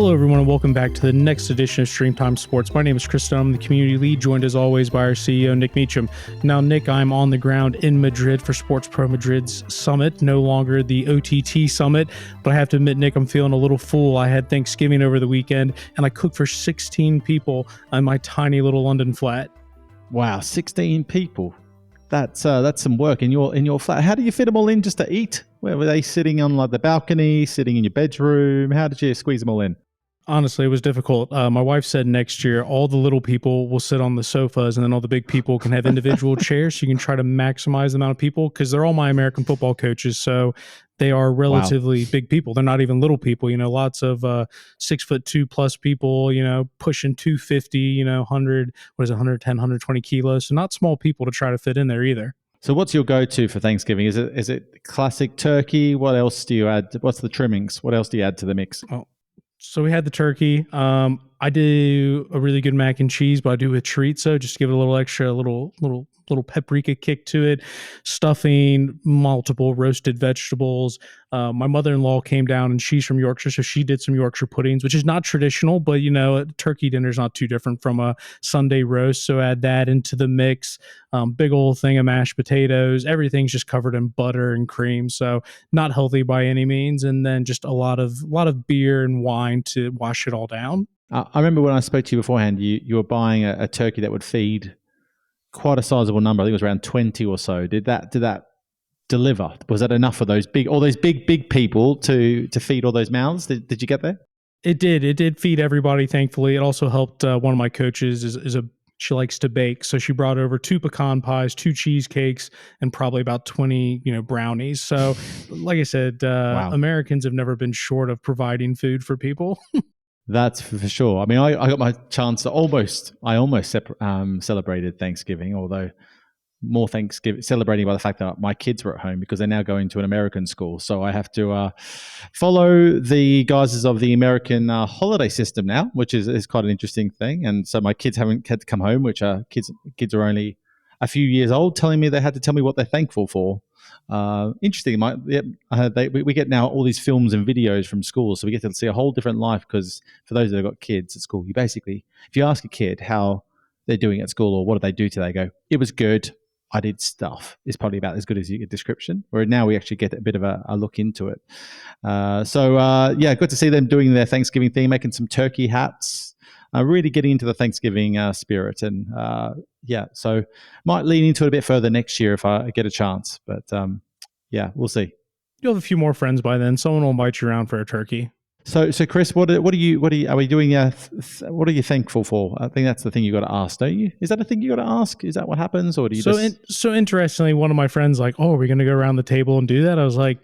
Hello, everyone, and welcome back to the next edition of Streamtime Sports. My name is Chris Dunn. I'm the community lead, joined as always by our CEO, Nick Meacham. Now, Nick, I'm on the ground in Madrid for Sports Pro Madrid's summit, no longer the OTT summit, but I have to admit, Nick, I'm feeling a little full. I had Thanksgiving over the weekend, and I cooked for 16 people on my tiny little London flat. Wow, 16 people. That's some work in your flat. How do you fit them all in just to eat? Where were they sitting on like the balcony, sitting in your bedroom? How did you squeeze them all in? Honestly, it was difficult. My wife said next year all the little people will sit on the sofas and then all the big people can have individual chairs, so you can try to maximize the amount of people, because they're all my American football coaches, so they are relatively big people. They're not even little people, lots of 6'2" plus people, pushing 250, 100, 110, 120 kilos. So not small people to try to fit in there either. So what's your go-to for Thanksgiving? Is it classic turkey? What else do you add? What's the trimmings? What else do you add to the mix? So we had the turkey. I do a really good mac and cheese, but I do a chorizo just to give it a little extra, little paprika kick to it. Stuffing, multiple roasted vegetables. My mother-in-law came down and she's from Yorkshire, so she did some Yorkshire puddings, which is not traditional, but a turkey dinner is not too different from a Sunday roast. So add that into the mix. Big old thing of mashed potatoes. Everything's just covered in butter and cream, so not healthy by any means. And then just a lot of beer and wine to wash it all down. I remember when I spoke to you beforehand, you were buying a turkey that would feed quite a sizable number. I think it was around 20 or so. Did that deliver? Was that enough for all those big people to feed all those mouths? Did you get there? It did. It did feed everybody, thankfully. It also helped one of my coaches she likes to bake. So she brought over 2 pecan pies, 2 cheesecakes, and probably about 20, brownies. So like I said, wow. Americans have never been short of providing food for people. That's for sure. I mean, I got my chance to almost celebrated Thanksgiving, although more celebrating by the fact that my kids were at home because they're now going to an American school. So I have to follow the guises of the American holiday system now, which is quite an interesting thing. And so my kids haven't had to come home, which kids are only a few years old, telling me they had to tell me what they're thankful for. Interesting. We get now all these films and videos from school, so we get to see a whole different life, because for those that have got kids at school, if you ask a kid how they're doing at school or what did they do today, they go, it was good, I did stuff. It's probably about as good as your description, where now we actually get a bit of a look into it. Good to see them doing their Thanksgiving thing, making some turkey hats, really getting into the Thanksgiving spirit. And so might lean into it a bit further next year if I get a chance. But we'll see. You'll have a few more friends by then. Someone will invite you around for a turkey. So Chris, what are we doing? What are you thankful for? I think that's the thing you got to ask, don't you? Is that a thing you got to ask? Is that what happens, or do you? So interestingly, one of my friends like, "Oh, are we going to go around the table and do that?" I was like,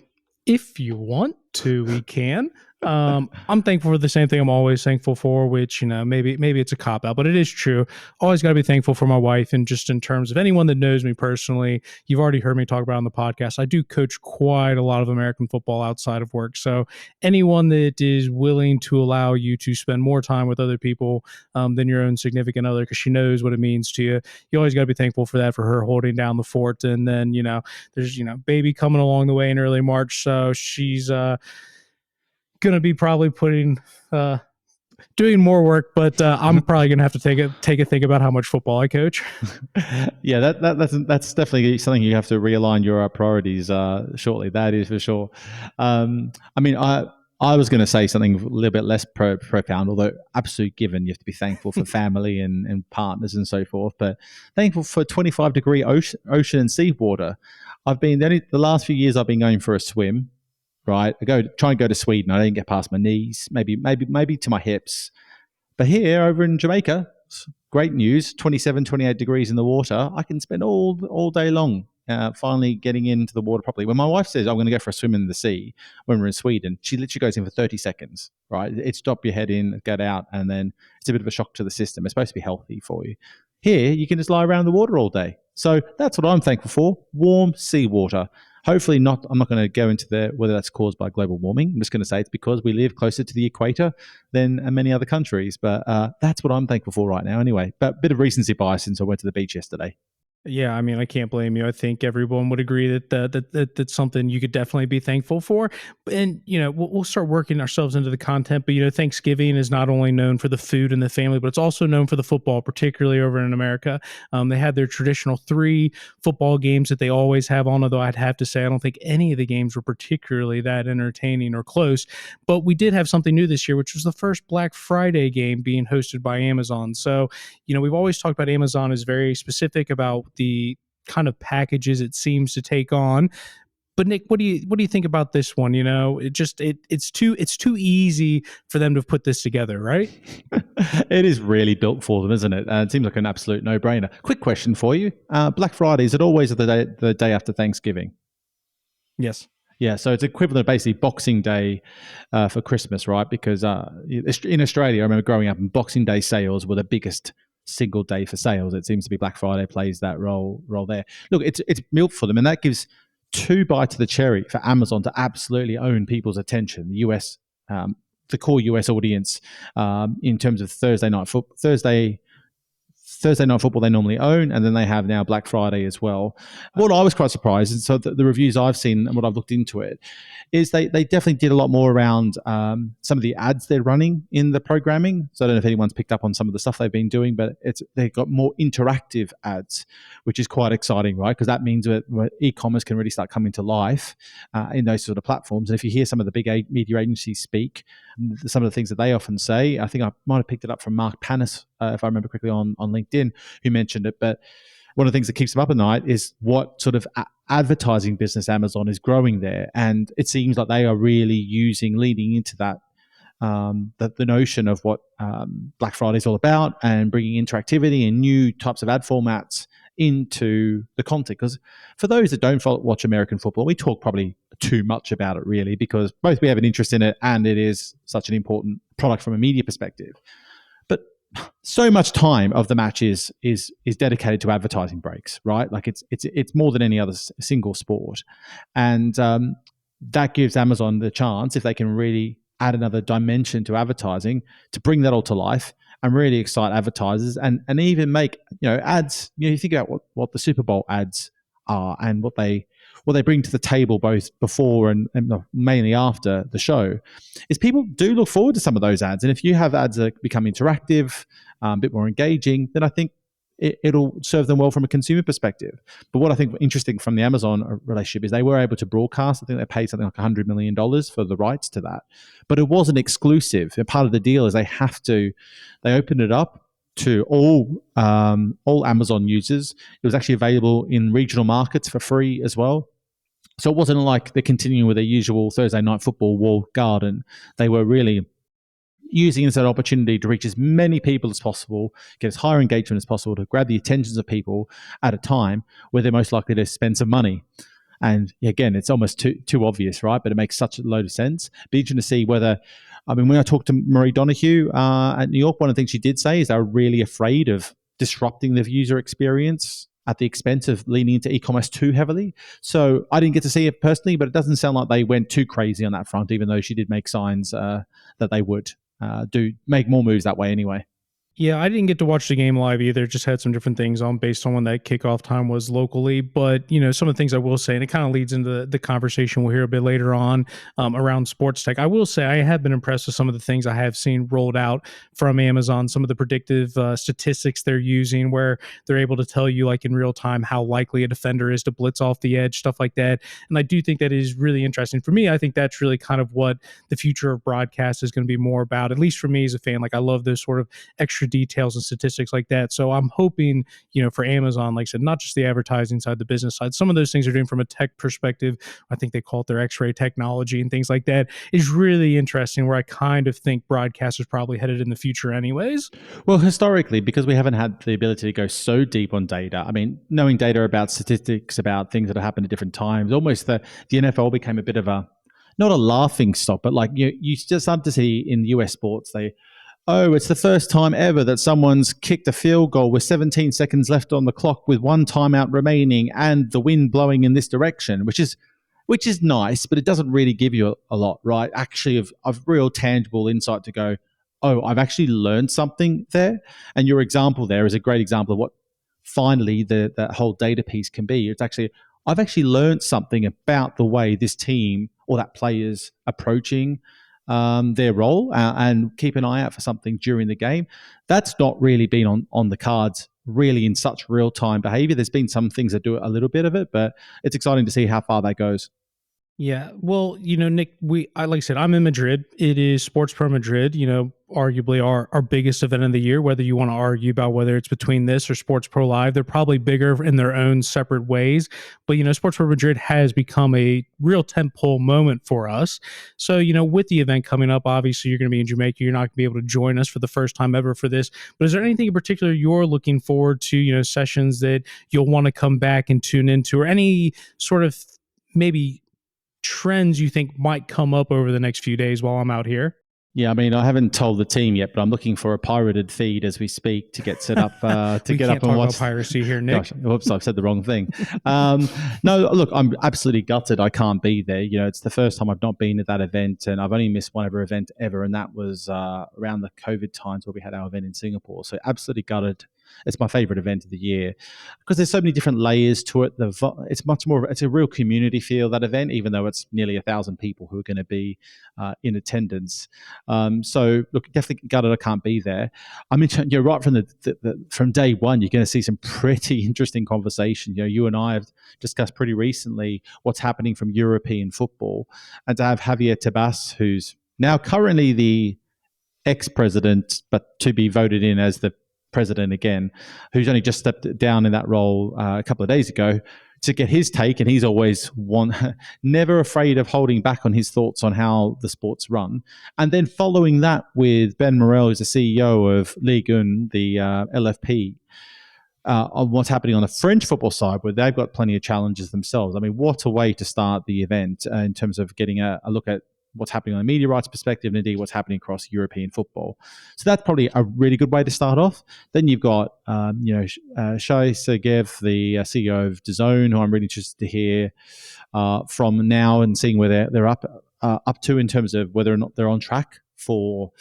"If you want to, we can." I'm thankful for the same thing I'm always thankful for, which, maybe it's a cop out, but it is true. Always got to be thankful for my wife. And just in terms of anyone that knows me personally, you've already heard me talk about it on the podcast. I do coach quite a lot of American football outside of work. So anyone that is willing to allow you to spend more time with other people than your own significant other, because she knows what it means to you, you always got to be thankful for that, for her holding down the fort. And then, there's, baby coming along the way in early March. So she's, going to be probably doing more work, but I'm probably going to have to take a think about how much football I coach. Yeah, that's definitely something you have to realign your priorities shortly. That is for sure. I was going to say something a little bit less profound, although absolute given, you have to be thankful for family and partners and so forth, but thankful for 25-degree ocean and sea water. The last few years I've been going for a swim. Right, try and go to Sweden. I didn't get past my knees, maybe to my hips. But here, over in Jamaica, great news: 27, 28 degrees in the water. I can spend all day long finally getting into the water properly. When my wife says I'm going to go for a swim in the sea when we're in Sweden, she literally goes in for 30 seconds. Right, it's drop your head in, get out, and then it's a bit of a shock to the system. It's supposed to be healthy for you. Here, you can just lie around the water all day. So that's what I'm thankful for: warm seawater. Hopefully not. I'm not going to go into whether that's caused by global warming. I'm just going to say it's because we live closer to the equator than many other countries. But that's what I'm thankful for right now anyway. But a bit of recency bias since I went to the beach yesterday. Yeah, I mean, I can't blame you. I think everyone would agree that's something you could definitely be thankful for. And we'll start working ourselves into the content. But Thanksgiving is not only known for the food and the family, but it's also known for the football, particularly over in America. They have their traditional 3 football games that they always have on. Although I'd have to say I don't think any of the games were particularly that entertaining or close. But we did have something new this year, which was the first Black Friday game being hosted by Amazon. So we've always talked about Amazon is very specific about the kind of packages it seems to take on. But Nick, what do you think about this one? It's too easy for them to put this together, right? It is really built for them, isn't it? It seems like an absolute no-brainer. Quick question for you: Black Friday, is it always the day after Thanksgiving? Yes. Yeah, so it's equivalent of basically Boxing Day for Christmas, right? Because in Australia, I remember growing up, and Boxing Day sales were the biggest single day for sales. It seems to be Black Friday plays that role there. Look, it's milk for them, and that gives 2 bites of the cherry for Amazon to absolutely own people's attention. The core US audience, in terms of Thursday night football they normally own, and then they have now Black Friday as well. What I was quite surprised, and so the reviews I've seen and what I've looked into it, is they definitely did a lot more around some of the ads they're running in the programming. So I don't know if anyone's picked up on some of the stuff they've been doing, but they've got more interactive ads, which is quite exciting, right? Because that means that e-commerce can really start coming to life in those sort of platforms. And if you hear some of the big media agencies speak, some of the things that they often say, I think I might have picked it up from Mark Panis, if I remember correctly, on LinkedIn, who mentioned it. But one of the things that keeps them up at night is what sort of advertising business Amazon is growing there. And it seems like they are really leading into that, the notion of what Black Friday is all about, and bringing interactivity and new types of ad formats into the content. Because for those that don't watch American football, we talk probably too much about it, really, because both we have an interest in it and it is such an important product from a media perspective. But so much time of the match is dedicated to advertising breaks, right? Like it's more than any other single sport, and that gives Amazon the chance, if they can really add another dimension to advertising, to bring that all to life and really excite advertisers, and even make ads. You think about what the Super Bowl ads are and what they bring to the table, both before and mainly after the show, is people do look forward to some of those ads. And if you have ads that become interactive, a bit more engaging, then I think it'll serve them well from a consumer perspective. But what I think interesting from the Amazon relationship is they were able to broadcast. I think they paid something like $100 million for the rights to that. But it wasn't exclusive. And part of the deal is they opened it up to all Amazon users. It was actually available in regional markets for free as well. So it wasn't like they're continuing with their usual Thursday night football walled garden. They were really using this as an opportunity to reach as many people as possible, get as higher engagement as possible, to grab the attentions of people at a time where they're most likely to spend some money. And again, it's almost too obvious, right? But it makes such a load of sense. Be interesting to see whether, when I talked to Marie Donahue at New York, one of the things she did say is they're really afraid of disrupting the user experience at the expense of leaning into e-commerce too heavily. So I didn't get to see it personally, but it doesn't sound like they went too crazy on that front, even though she did make signs that they would make more moves that way anyway. Yeah, I didn't get to watch the game live either. Just had some different things on based on when that kickoff time was locally. But, some of the things I will say, and it kind of leads into the conversation we'll hear a bit later on around sports tech. I will say I have been impressed with some of the things I have seen rolled out from Amazon, some of the predictive statistics they're using where they're able to tell you like in real time how likely a defender is to blitz off the edge, stuff like that. And I do think that is really interesting. For me, I think that's really kind of what the future of broadcast is going to be more about, at least for me as a fan. Like I love those sort of extra details and statistics like that. So I'm hoping, for Amazon, like I said, not just the advertising side, the business side, some of those things are doing from a tech perspective. I think they call it their X-ray technology and things like that is really interesting, where I kind of think broadcast is probably headed in the future anyways. Well, historically, because we haven't had the ability to go so deep on data, knowing data about statistics, about things that have happened at different times, almost the NFL became a bit of not a laughing stock, but like you just start to see in US sports, it's the first time ever that someone's kicked a field goal with 17 seconds left on the clock with one timeout remaining and the wind blowing in this direction, which is nice, but it doesn't really give you a lot, right? Actually, of real tangible insight to go, I've actually learned something there. And your example there is a great example of what finally that whole data piece can be. It's actually, I've actually learned something about the way this team or that player's approaching their role, and keep an eye out for something during the game. That's not really been on the cards really in such real-time behavior. There's been some things that do a little bit of it, but it's exciting to see how far that goes. Yeah, well, Nick, like I said, I'm in Madrid. It is Sports Pro Madrid. Arguably our biggest event of the year. Whether you want to argue about whether it's between this or Sports Pro Live, they're probably bigger in their own separate ways. But Sports Pro Madrid has become a real tentpole moment for us. So with the event coming up, obviously you're going to be in Jamaica. You're not going to be able to join us for the first time ever for this. But is there anything in particular you're looking forward to? Sessions that you'll want to come back and tune into, or any sort of maybe trends you think might come up over the next few days while I'm out here? Yeah, I mean, I haven't told the team yet, but I'm looking for a pirated feed as we speak to get set up to get up and watch. About piracy here, Nick. Gosh, whoops, I've said the wrong thing. No, look, I'm absolutely gutted I can't be there. It's the first time I've not been at that event, and I've only missed one other event ever, and that was around the COVID times where we had our event in Singapore. So absolutely gutted. It's my favorite event of the year because there's so many different layers to it. It's much more. It's a real community feel, that event, even though it's nearly 1,000 people who are going to be in attendance. So look, definitely gutted I can't be there. I mean, you're right from from day one. You're going to see some pretty interesting conversation. You and I have discussed pretty recently what's happening from European football, and to have Javier Tebas, who's now currently the ex-president, but to be voted in as the president again, who's only just stepped down in that role a couple of days ago, to get his take. And he's always never afraid of holding back on his thoughts on how the sport's run. And then following that with Ben Morel, who's the CEO of Ligue 1, the LFP, on what's happening on the French football side, where they've got plenty of challenges themselves. I mean, what a way to start the event in terms of getting a look at what's happening on a media rights perspective, and indeed what's happening across European football. So that's probably a really good way to start off. Then you've got, Shai Sergeyev, the CEO of DAZN, who I'm really interested to hear from now, and seeing where they're up to in terms of whether or not they're on track for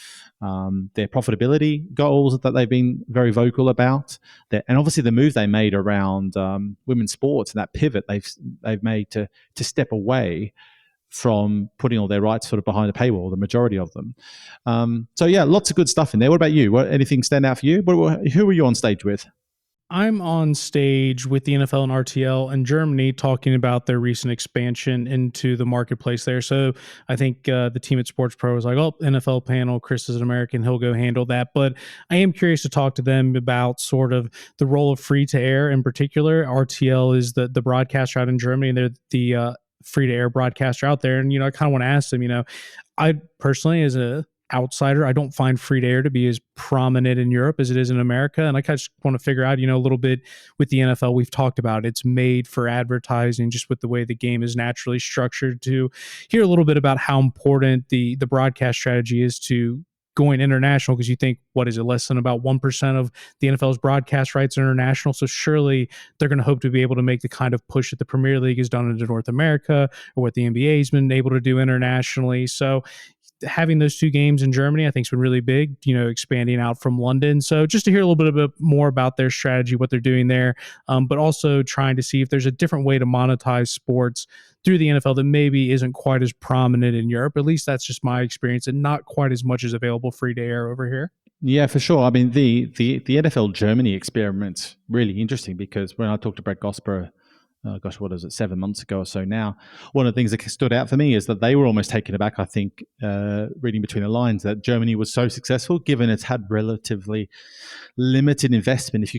their profitability goals that they've been very vocal about. And obviously the move they made around women's sports and that pivot they've made to step away from putting all their rights sort of behind the paywall, the majority of them. So yeah, lots of good stuff in there. What about you? Anything stand out for you? Who were you on stage with? I'm on stage with the NFL and RTL in Germany talking about their recent expansion into the marketplace there. So I think the team at Sports Pro was like, oh, NFL panel, Chris is an American, he'll go handle that. But I am curious to talk to them about sort of the role of free to air in particular. RTL is the broadcaster out in Germany, and they're the free to air broadcaster out there. And, I kind of want to ask them, I personally, as a outsider, I don't find free to air to be as prominent in Europe as it is in America. And I kind of just want to figure out, a little bit with the NFL, we've talked about it's made for advertising, just with the way the game is naturally structured, to hear a little bit about how important the broadcast strategy is to going international, because you think, what is it, less than about 1% of the NFL's broadcast rights are international. So surely they're going to hope to be able to make the kind of push that the Premier League has done into North America, or what the NBA has been able to do internationally. So having those two games in Germany, I think, has been really big, expanding out from London. So just to hear a little bit more about their strategy, what they're doing there, but also trying to see if there's a different way to monetize sports through the NFL that maybe isn't quite as prominent in Europe. At least that's just my experience, and not quite as much as available free to air over here. Yeah, for sure. I mean, the NFL Germany experiment's really interesting, because when I talked to Brett Gosper, what is it, 7 months ago or so now, one of the things that stood out for me is that they were almost taken aback, I think, reading between the lines, that Germany was so successful, given it's had relatively limited investment. If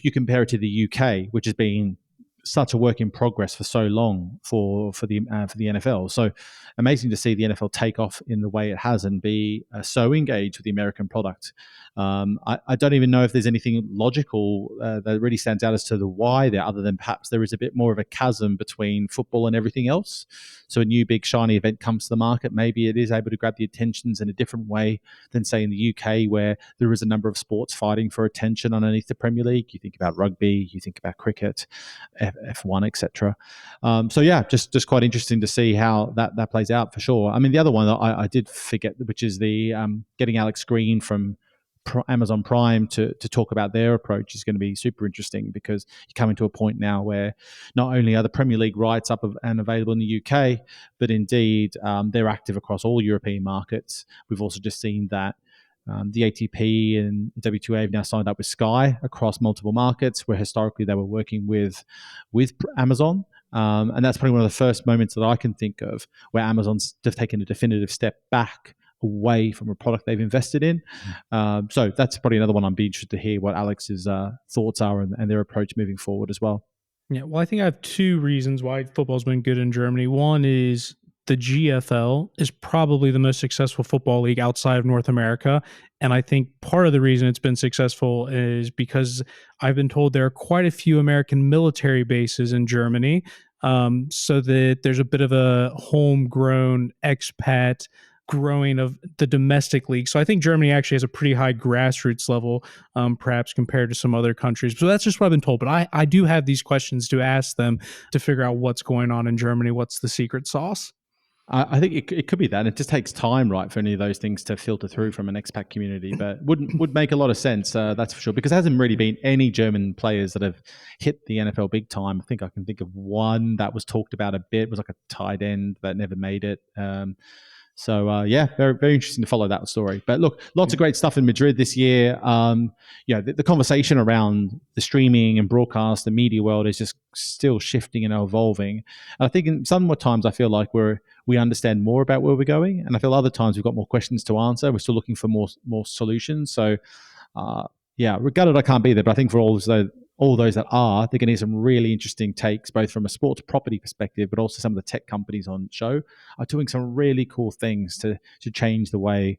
you compare it to the UK, which has been such a work in progress for so long for the NFL. So amazing to see the NFL take off in the way it has and be so engaged with the American product. I don't even know if there's anything logical that really stands out as to the why there, other than perhaps there is a bit more of a chasm between football and everything else. So a new big shiny event comes to the market, maybe it is able to grab the attentions in a different way than, say, in the UK, where there is a number of sports fighting for attention underneath the Premier League. You think about rugby, you think about cricket, F1, etc. So yeah, just quite interesting to see how that plays out, for sure. I mean, the other one that I did forget, which is the getting Alex Green from Amazon Prime to talk about their approach is going to be super interesting, because you're coming to a point now where not only are the Premier League rights up and available in the UK, but indeed they're active across all European markets. We've also just seen that the ATP and WTA have now signed up with Sky across multiple markets, where historically they were working with Amazon. And that's probably one of the first moments that I can think of where Amazon's taken a definitive step back away from a product they've invested in. So that's probably another one I'd be interested to hear what Alex's thoughts are and their approach moving forward as well. Yeah, well, I think I have two reasons why football's been good in Germany. One is the GFL is probably the most successful football league outside of North America. And I think part of the reason it's been successful is because I've been told there are quite a few American military bases in Germany, so that there's a bit of a homegrown expat growing of the domestic league. So I think Germany actually has a pretty high grassroots level, perhaps compared to some other countries. So that's just what I've been told. But I do have these questions to ask them to figure out what's going on in Germany. What's the secret sauce? I think it could be that. It just takes time, right, for any of those things to filter through from an expat community. But would make a lot of sense, that's for sure, because there hasn't really been any German players that have hit the NFL big time. I think I can think of one that was talked about a bit. It was like a tight end that never made it. So yeah, very, very interesting to follow that story. But look, lots of great stuff in Madrid this year. The conversation around the streaming and broadcast, the media world is just still shifting and evolving. And I think in some more times I feel like we understand more about where we're going, and I feel other times we've got more questions to answer. We're still looking for more solutions. So regarded I can't be there, but I think for all those that are, they're going to hear some really interesting takes, both from a sports property perspective, but also some of the tech companies on show are doing some really cool things to change the way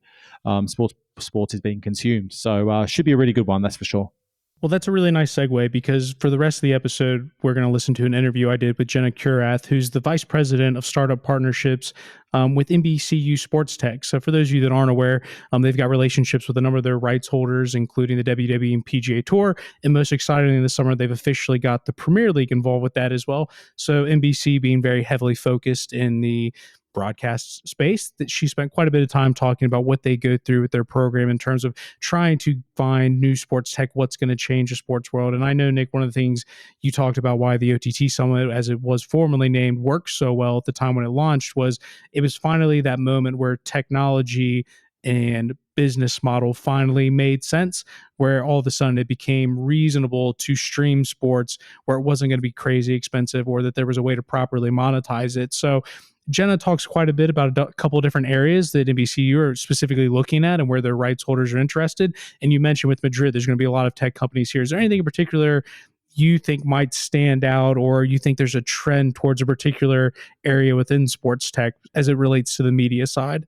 sports is being consumed. So should be a really good one, that's for sure. Well, that's a really nice segue, because for the rest of the episode, we're going to listen to an interview I did with Jenna Curath, who's the Vice President of Startup Partnerships with NBCU SportsTech. So for those of you that aren't aware, they've got relationships with a number of their rights holders, including the WWE and PGA Tour. And most excitingly this summer, they've officially got the Premier League involved with that as well. So NBC being very heavily focused in the broadcast space, that she spent quite a bit of time talking about what they go through with their program in terms of trying to find new sports tech, what's going to change the sports world. And I know, Nick, one of the things you talked about why the OTT Summit, as it was formerly named, worked so well at the time when it launched, was it was finally that moment where technology and business model finally made sense, where all of a sudden it became reasonable to stream sports, where it wasn't going to be crazy expensive, or that there was a way to properly monetize it. So Jenna talks quite a bit about a couple of different areas that NBCU are specifically looking at and where their rights holders are interested. And you mentioned with Madrid, there's going to be a lot of tech companies here. Is there anything in particular you think might stand out, or you think there's a trend towards a particular area within sports tech as it relates to the media side?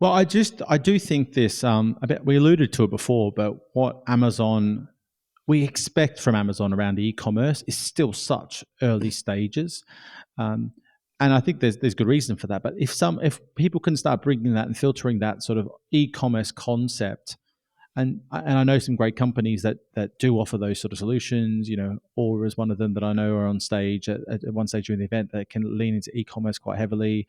Well, I do think this, we alluded to it before, but what we expect from Amazon around e-commerce is still such early stages. And I think there's good reason for that. But if people can start bringing that and filtering that sort of e-commerce concept, and I know some great companies that do offer those sort of solutions. Aura is one of them that I know are on stage at one stage during the event that can lean into e-commerce quite heavily.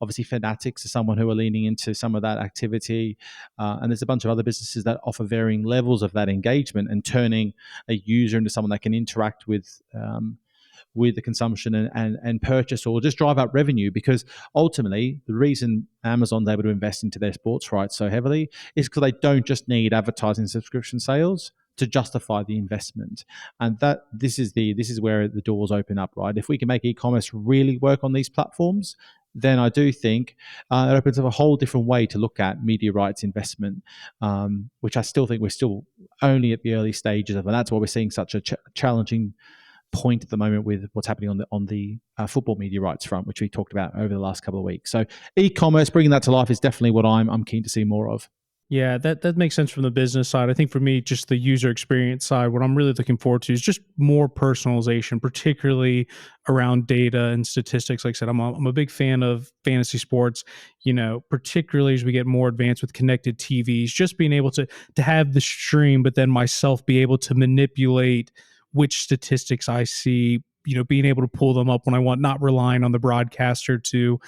Obviously, Fanatics is someone who are leaning into some of that activity, and there's a bunch of other businesses that offer varying levels of that engagement and turning a user into someone that can interact with the consumption and purchase, or just drive up revenue. Because ultimately, the reason Amazon's able to invest into their sports rights so heavily is because they don't just need advertising subscription sales to justify the investment. And this is where the doors open up, right? If we can make e-commerce really work on these platforms, then I do think it opens up a whole different way to look at media rights investment, which I still think we're still only at the early stages of, and that's why we're seeing such a challenging point at the moment with what's happening on the football media rights front, which we talked about over the last couple of weeks. So e-commerce, bringing that to life is definitely what I'm keen to see more of. Yeah, that makes sense from the business side. I think for me, just the user experience side, what I'm really looking forward to is just more personalization, particularly around data and statistics. Like I said, I'm a big fan of fantasy sports, particularly as we get more advanced with connected TVs, just being able to have the stream, but then myself be able to manipulate which statistics I see, being able to pull them up when I want, not relying on the broadcaster to,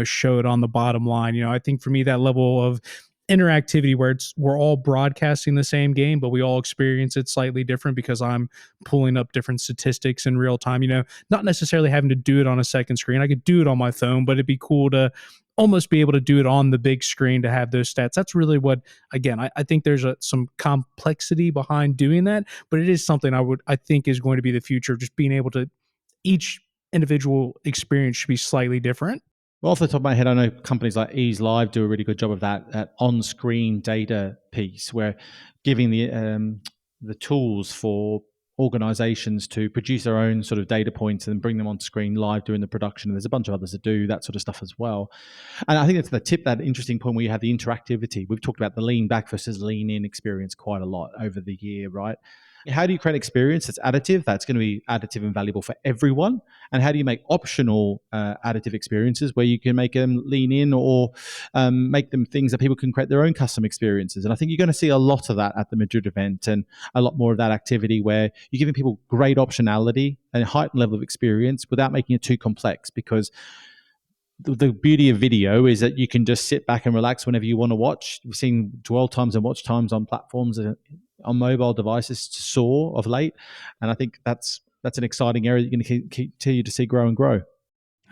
show it on the bottom line. I think for me, that level of interactivity where we're all broadcasting the same game, but we all experience it slightly different because I'm pulling up different statistics in real time. Not necessarily having to do it on a second screen. I could do it on my phone, but it'd be cool to almost be able to do it on the big screen to have those stats. That's really what, again, I think there's some complexity behind doing that, but it is something I think is going to be the future, just being able to, each individual experience should be slightly different. Well, off the top of my head, I know companies like Ease Live do a really good job of that on-screen data piece, where giving the tools for organizations to produce their own sort of data points and bring them on screen live during the production. And there's a bunch of others that do that sort of stuff as well. And I think that's that interesting point where you have the interactivity. We've talked about the lean back versus lean in experience quite a lot over the year, right? How do you create an experience that's additive, that's going to be additive and valuable for everyone? And how do you make optional additive experiences where you can make them lean in or make them things that people can create their own custom experiences? And I think you're going to see a lot of that at the Madrid event, and a lot more of that activity where you're giving people great optionality and a heightened level of experience without making it too complex, because the beauty of video is that you can just sit back and relax whenever you want to watch. We've seen dwell times and watch times on platforms on mobile devices soar of late, and I think that's an exciting area that you're going to continue to see grow and grow.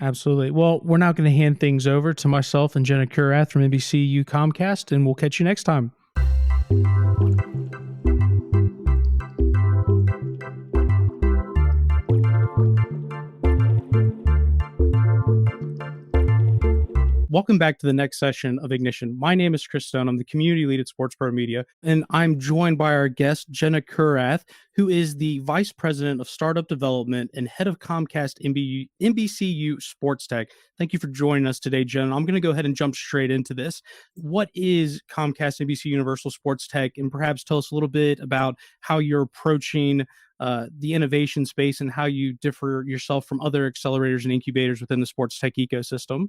Absolutely. Well, we're now going to hand things over to myself and Jenna Curath from NBCU Comcast, and we'll catch you next time. Welcome back to the next session of Ignition. My name is Chris Stone. I'm the community lead at Sports Pro Media, and I'm joined by our guest, Jenna Curath, who is the Vice President of Startup Development and Head of Comcast NBCU SportsTech. Thank you for joining us today, Jenna. I'm going to go ahead and jump straight into this. What is Comcast NBC Universal SportsTech? And perhaps tell us a little bit about how you're approaching the innovation space and how you differ yourself from other accelerators and incubators within the sports tech ecosystem.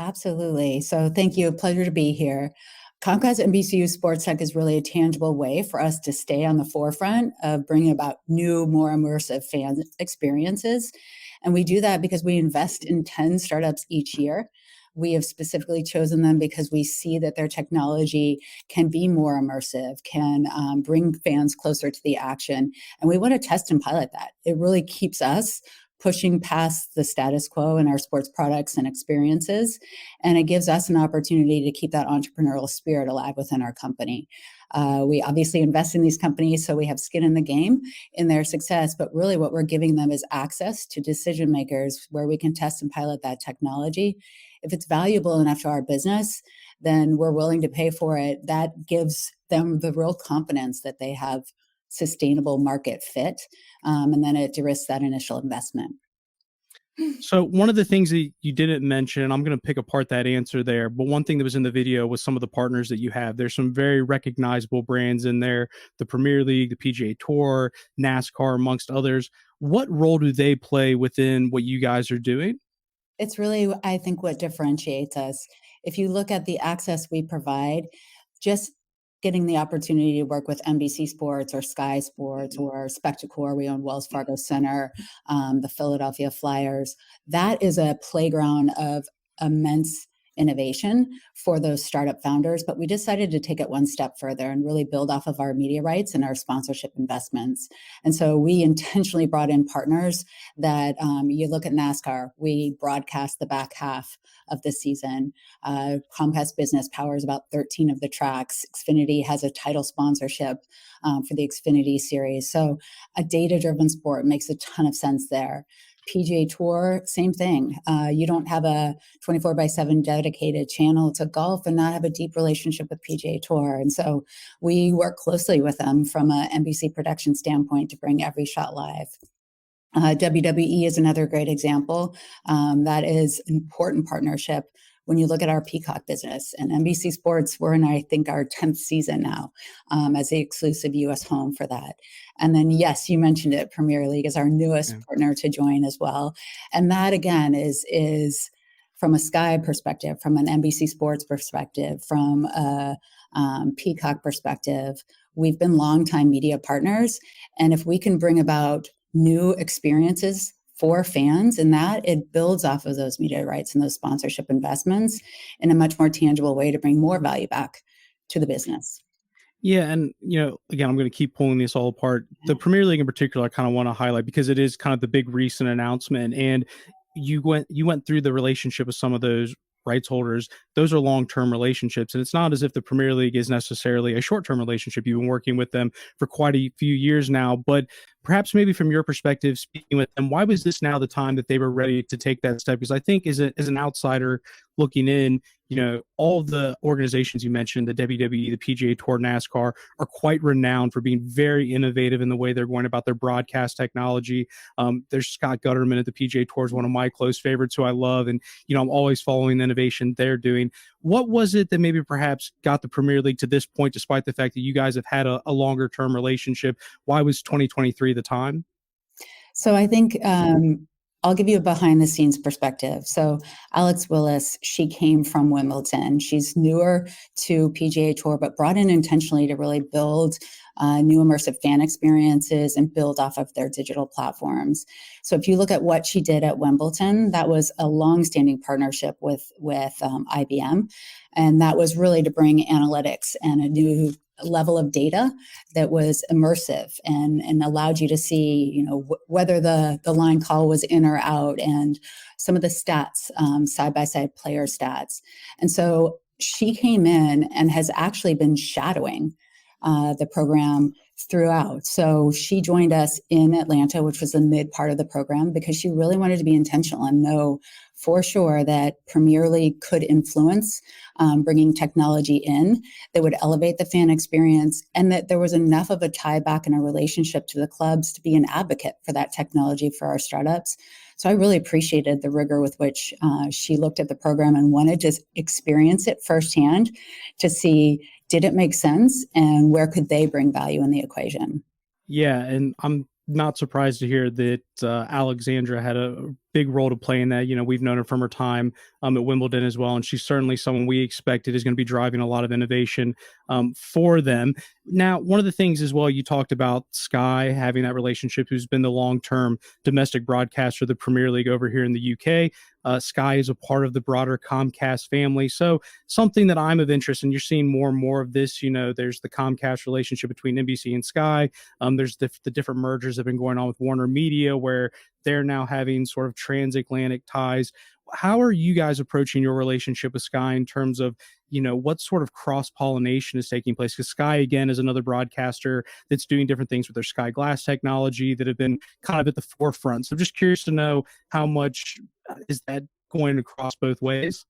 Absolutely. So thank you. A pleasure to be here. Comcast NBCU SportsTech is really a tangible way for us to stay on the forefront of bringing about new, more immersive fan experiences. And we do that because we invest in 10 startups each year. We have specifically chosen them because we see that their technology can be more immersive, can bring fans closer to the action. And we want to test and pilot that. It really keeps us pushing past the status quo in our sports products and experiences. And it gives us an opportunity to keep that entrepreneurial spirit alive within our company. We obviously invest in these companies, so we have skin in the game in their success, but really what we're giving them is access to decision makers where we can test and pilot that technology. If it's valuable enough to our business, then we're willing to pay for it. That gives them the real confidence that they have sustainable market fit, and then it de-risks that initial investment. So one of the things that you didn't mention, I'm going to pick apart that answer there, but one thing that was in the video was some of the partners that you have. There's some very recognizable brands in there, the Premier League, the PGA Tour, NASCAR, amongst others. What role do they play within what you guys are doing? It's really, I think, what differentiates us. If you look at the access we provide, just getting the opportunity to work with NBC Sports or Sky Sports or Spectacor, we own Wells Fargo Center, the Philadelphia Flyers, that is a playground of immense innovation for those startup founders. But we decided to take it one step further and really build off of our media rights and our sponsorship investments. And so we intentionally brought in partners that you look at NASCAR, we broadcast the back half of the season. Comcast Business powers about 13 of the tracks. Xfinity has a title sponsorship for the Xfinity series. So a data-driven sport makes a ton of sense there. PGA Tour, same thing. You don't have a 24/7 dedicated channel to golf and not have a deep relationship with PGA Tour. And so we work closely with them from an NBC production standpoint to bring every shot live. WWE is another great example. That is an important partnership when you look at our Peacock business. And NBC Sports, we're in, I think, our 10th season now as the exclusive U.S. home for that. And then, yes, you mentioned it, Premier League is our newest partner to join as well. And that, again, is from a Sky perspective, from an NBC Sports perspective, from a Peacock perspective. We've been longtime media partners. And if we can bring about new experiences for fans, and that it builds off of those media rights and those sponsorship investments in a much more tangible way to bring more value back to the business. Yeah, and again, I'm going to keep pulling this all apart. The Premier League in particular, I kind of want to highlight because it is kind of the big recent announcement, and you went through the relationship with some of those rights holders. Those are long-term relationships, and it's not as if the Premier League is necessarily a short-term relationship. You've been working with them for quite a few years now, but perhaps maybe from your perspective, speaking with them, why was this now the time that they were ready to take that step? Because I think as an outsider looking in, all of the organizations you mentioned, the WWE, the PGA Tour, NASCAR, are quite renowned for being very innovative in the way they're going about their broadcast technology. There's Scott Gutterman at the PGA Tour, is one of my close favorites who I love. And, I'm always following the innovation they're doing. What was it that maybe perhaps got the Premier League to this point, despite the fact that you guys have had a longer term relationship? Why was 2023 the time? So I think I'll give you a behind the scenes perspective. So Alex Willis, she came from Wimbledon. She's newer to PGA Tour, but brought in intentionally to really build new immersive fan experiences and build off of their digital platforms. So if you look at what she did at Wimbledon, that was a longstanding partnership with IBM. And that was really to bring analytics and a new level of data that was immersive and allowed you to see, whether the line call was in or out, and some of the stats, side-by-side player stats. And so she came in and has actually been shadowing the program throughout. So she joined us in Atlanta, which was the mid part of the program, because she really wanted to be intentional and know for sure that Premier League could influence bringing technology in that would elevate the fan experience, and that there was enough of a tie back and a relationship to the clubs to be an advocate for that technology for our startups. So I really appreciated the rigor with which she looked at the program and wanted to experience it firsthand to see, did it make sense and where could they bring value in the equation? Yeah, and I'm not surprised to hear that Alexandra had a big role to play in that. We've known her from her time at Wimbledon as well, and she's certainly someone we expected is going to be driving a lot of innovation for them. Now, one of the things as well, you talked about Sky having that relationship, who's been the long-term domestic broadcaster of the Premier League over here in the UK. Sky is a part of the broader Comcast family. So something that I'm of interest, and you're seeing more and more of this, there's the Comcast relationship between NBC and Sky. There's the different mergers that have been going on with Warner Media, where they're now having sort of transatlantic ties. How are you guys approaching your relationship with Sky in terms of, what sort of cross-pollination is taking place? Because Sky, again, is another broadcaster that's doing different things with their Sky Glass technology that have been kind of at the forefront. So I'm just curious to know how much is that going across both ways?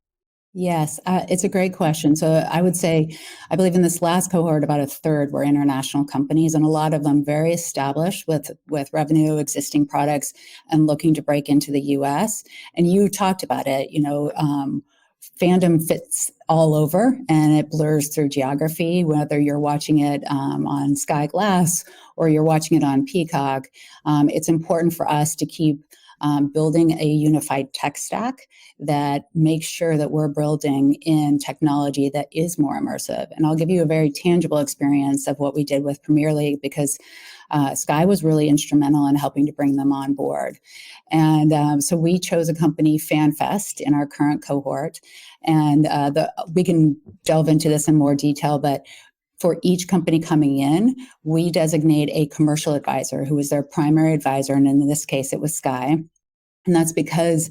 Yes, it's a great question. So I would say, I believe in this last cohort, about a third were international companies, and a lot of them very established with revenue, existing products, and looking to break into the U.S. And you talked about it, fandom fits all over, and it blurs through geography, whether you're watching it on Sky Glass or you're watching it on Peacock. It's important for us to keep building a unified tech stack that makes sure that we're building in technology that is more immersive. And I'll give you a very tangible experience of what we did with Premier League, because Sky was really instrumental in helping to bring them on board. And so we chose a company, FanFest, in our current cohort. And we can delve into this in more detail, but for each company coming in, we designate a commercial advisor who is their primary advisor. And in this case, it was Sky. And that's because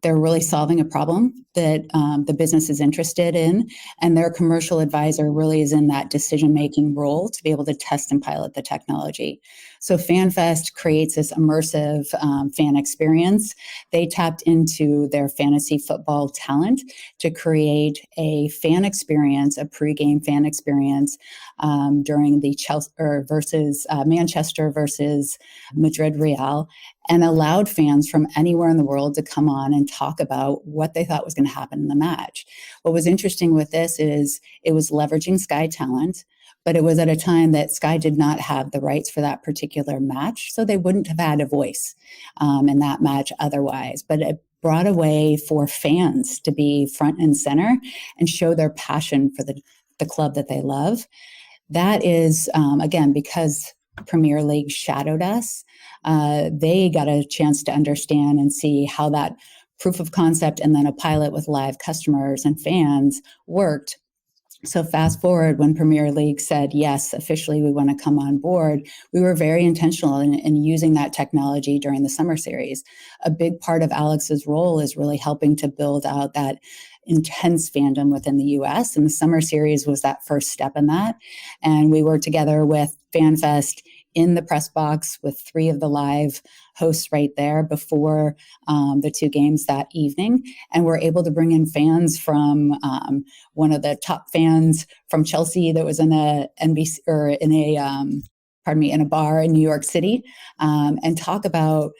they're really solving a problem that the business is interested in. And their commercial advisor really is in that decision-making role to be able to test and pilot the technology. So FanFest creates this immersive fan experience. They tapped into their fantasy football talent to create a fan experience, a pregame fan experience during the Manchester versus Madrid Real, and allowed fans from anywhere in the world to come on and talk about what they thought was going to happen in the match. What was interesting with this is it was leveraging Sky talent, but it was at a time that Sky did not have the rights for that particular match, so they wouldn't have had a voice in that match otherwise. But it brought a way for fans to be front and center and show their passion for the club that they love. That is, again, because Premier League shadowed us, they got a chance to understand and see how that proof of concept and then a pilot with live customers and fans worked. So fast forward, when Premier League said, yes, officially we want to come on board, we were very intentional in using that technology during the summer series. A big part of Alex's role is really helping to build out that intense fandom within the US. And the summer series was that first step in that. And we worked together with FanFest in the press box with 3 of the live hosts right there before the 2 games that evening. And we're able to bring in fans from one of the top fans from Chelsea that was in a NBC or in a in a bar in New York City, and talk about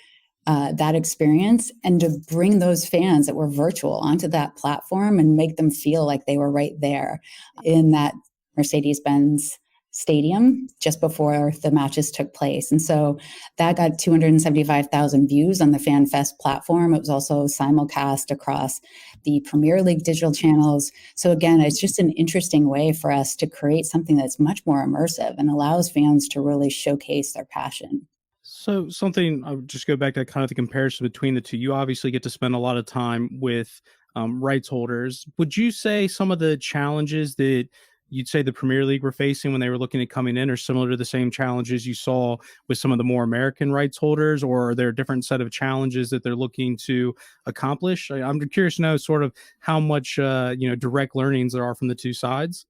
that experience, and to bring those fans that were virtual onto that platform and make them feel like they were right there in that Mercedes-Benz stadium just before the matches took place. And so that got 275,000 views on the FanFest platform. It was also simulcast across the Premier League digital channels. So again, it's just an interesting way for us to create something that's much more immersive and allows fans to really showcase their passion. So something I would just go back to kind of the comparison between the two. You obviously get to spend a lot of time with rights holders. Would you say some of the challenges that you'd say the Premier League were facing when they were looking at coming in are similar to the same challenges you saw with some of the more American rights holders, or are there a different set of challenges that they're looking to accomplish? I'm curious to know sort of how much direct learnings there are from the two sides.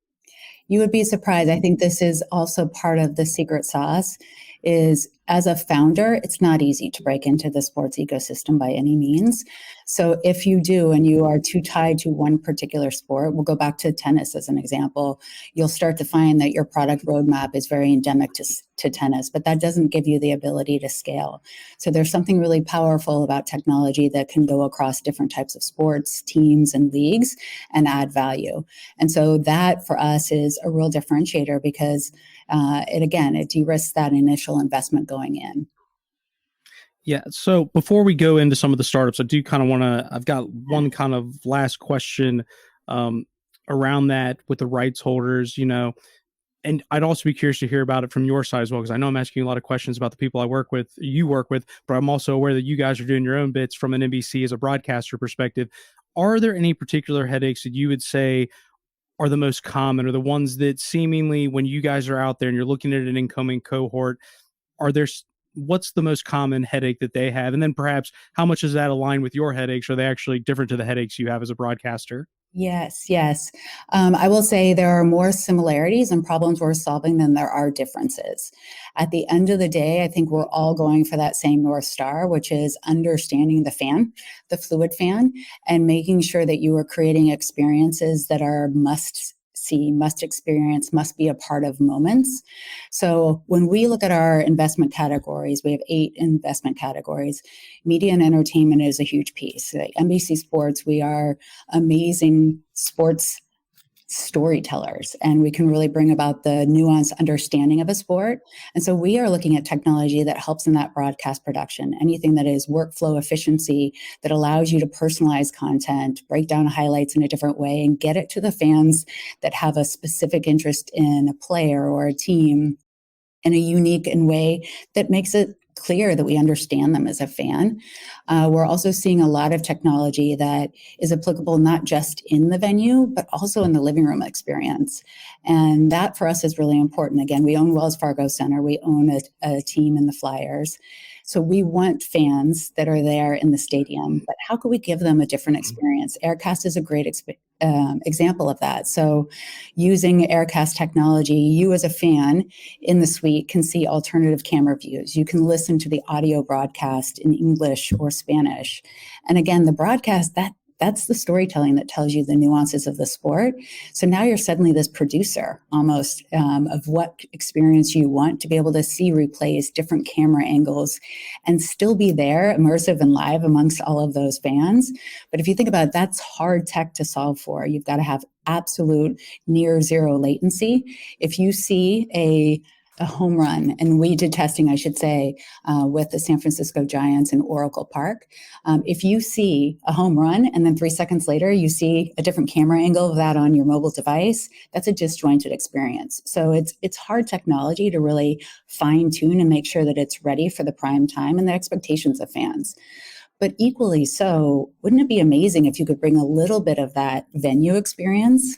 You would be surprised. I think this is also part of the secret sauce is, as a founder, it's not easy to break into the sports ecosystem by any means. So if you do and you are too tied to one particular sport, we'll go back to tennis as an example, you'll start to find that your product roadmap is very endemic to tennis, but that doesn't give you the ability to scale. So there's something really powerful about technology that can go across different types of sports, teams, and leagues and add value. And so that for us is a real differentiator because it de-risks that initial investment going in. Yeah. So before we go into some of the startups, I do kind of want to, I've got one kind of last question around that with the rights holders, and I'd also be curious to hear about it from your side as well, because I know I'm asking you a lot of questions about the people you work with, but I'm also aware that you guys are doing your own bits from an NBC as a broadcaster perspective. Are there any particular headaches that you would say are the most common, or the ones that seemingly when you guys are out there and you're looking at an incoming cohort, what's the most common headache that they have? And then perhaps how much does that align with your headaches? Are they actually different to the headaches you have as a broadcaster? Yes. I will say there are more similarities and problems we're solving than there are differences. At the end of the day, I think we're all going for that same North Star, which is understanding the fan, the fluid fan, and making sure that you are creating experiences that are must see, must experience, must be a part of moments. So when we look at our investment categories, we have 8 investment categories. Media and entertainment is a huge piece. Like NBC Sports, we are amazing sports storytellers, and we can really bring about the nuanced understanding of a sport. And so we are looking at technology that helps in that broadcast production, anything that is workflow efficiency that allows you to personalize content, break down highlights in a different way, and get it to the fans that have a specific interest in a player or a team in a unique way that makes it clear that we understand them as a fan. We're also seeing a lot of technology that is applicable not just in the venue, but also in the living room experience. And that for us is really important. Again, we own Wells Fargo Center. We own a team in the Flyers. So we want fans that are there in the stadium, but how can we give them a different experience? Aircast is a great example of that. So using Aircast technology, you as a fan in the suite can see alternative camera views. You can listen to the audio broadcast in English or Spanish. And again, the broadcast, that's the storytelling that tells you the nuances of the sport. So now you're suddenly this producer almost of what experience you want to be able to see replays, different camera angles, and still be there, immersive and live amongst all of those fans. But if you think about it, that's hard tech to solve for. You've got to have absolute near zero latency. If you see a home run, and we did testing, I should say, with the San Francisco Giants in Oracle Park. If you see a home run and then 3 seconds later you see a different camera angle of that on your mobile device, that's a disjointed experience. So it's hard technology to really fine tune and make sure that it's ready for the prime time and the expectations of fans. But equally so, wouldn't it be amazing if you could bring a little bit of that venue experience